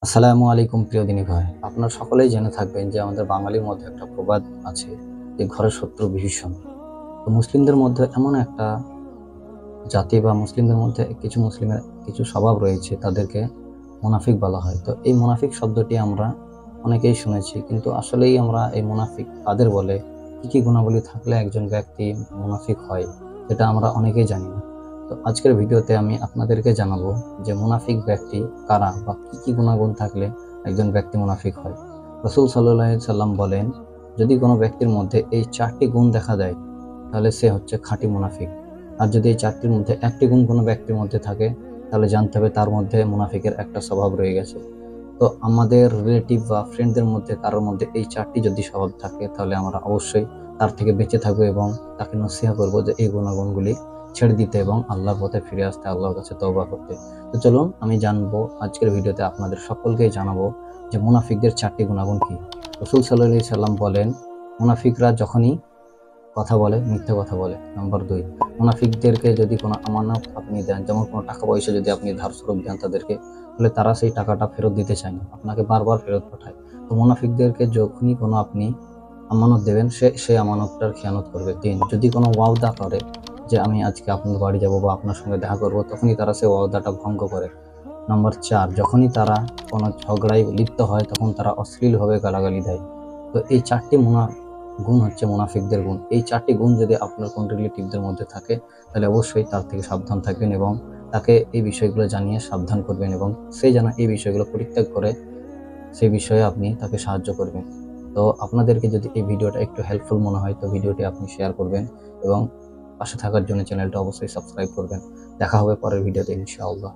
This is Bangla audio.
আসসালামু আলাইকুম প্রিয় দিনী ভাই। আপনারা সকলেই জেনে থাকবেন যে আমাদের বাঙালির মধ্যে একটা প্রবাদ আছে যে ঘরের শত্রু বিভীষণ। তো মুসলিমদের মধ্যে এমন একটা জাতি বা মুসলিমদের মধ্যে কিছু মুসলিমের কিছু স্বভাব রয়েছে তাদেরকে মুনাফিক বলা হয়। তো এই মুনাফিক শব্দটি আমরা অনেকেই শুনেছি, কিন্তু আসলেই আমরা এই মুনাফিক কাদের বলে, কি গুণাবলী থাকলে একজন ব্যক্তি মুনাফিক হয় সেটা আমরা অনেকেই জানি না। তো আজকের ভিডিওতে আমি আপনাদেরকে জানাবো যে মুনাফিক ব্যক্তি কারা বা কি গুণাগুণ থাকলে একজন ব্যক্তি মুনাফিক হয়। রাসূল সাল্লাল্লাহু আলাইহি সাল্লাম বলেন, যদি কোনো ব্যক্তির মধ্যে এই 4টি গুণ দেখা দেয় তাহলে সে হচ্ছে খাঁটি মুনাফিক। আর যদি এই 4টির মধ্যে একটি গুণ কোনো ব্যক্তির মধ্যে থাকে তাহলে জানতে হবে তার মধ্যে মুনাফিকের একটা স্বভাব রয়ে গেছে। তো আমাদের রিলেটিভ বা ফ্রেন্ডদের মধ্যে কারোর মধ্যে এই 4টি যদি স্বভাব থাকে তাহলে আমরা অবশ্যই তার থেকে বেঁচে থাকবো এবং তাকে নসিহত করবো যে এই গুণাগুণগুলি ছেড়ে দিতে এবং আল্লাহর পথে ফিরে আসতে, আল্লাহর কাছে তওবা করতে। তো চলুন আমি জানবো, আজকের ভিডিওতে আপনাদের সকলকেই জানাবো যে মুনাফিকদের 4টি গুণাগুণ কি। রাসূল সাল্লাল্লাহু আলাইহি সাল্লাম বলেন, মুনাফিকরা যখনই কথা বলে, মিথ্যা কথা বলে। নাম্বার 2, মুনাফিকদেরকে যদি কোনো আমানত আপনি দেন, যেমন কোনো টাকা পয়সা যদি আপনি ধার স্বরূপ দেন তাদেরকে, তাহলে তারা সেই টাকাটা ফেরত দিতে চায় না, আপনাকে বারবার ফেরত পাঠায়। তো মুনাফিকদেরকে যখনই কোনো আপনি আমানত দেবেন, সেই আমানতটার খেয়ানত করবে। 3, যদি কোনো ওয়াদা করে যে আমি আজকে আপনার বাড়ি যাব বা আপনার সঙ্গে দেখা করব, তখনই তারা সেই ওয়াদাটা ভঙ্গ করে। নাম্বার 4, যখনই তারা কোনো ঝগড়ায় লিপ্ত হয় তখন তারা অশ্লীলভাবে গালাগালি দেয়। তো এই 4টি গুণ হচ্ছে মুনাফিকদের গুণ। এই 4টি গুণ যদি আপনার কোন রিলেটিভদের মধ্যে থাকে তাহলে অবশ্যই তার থেকে সাবধান থাকবেন এবং তাকে এই বিষয়গুলো জানিয়ে সাবধান করবেন এবং সে যেন এই বিষয়গুলো পরিত্যাগ করে সেই বিষয়ে আপনি তাকে সাহায্য করবেন। তো আপনাদেরকে যদি এই ভিডিওটা একটু হেল্পফুল মনে হয় তো ভিডিওটি আপনি শেয়ার করবেন এবং পাশে থাকার জন্য চ্যানেলটা অবশ্যই সাবস্ক্রাইব করবেন। দেখা হবে পরের ভিডিওতে ইনশাআল্লাহ।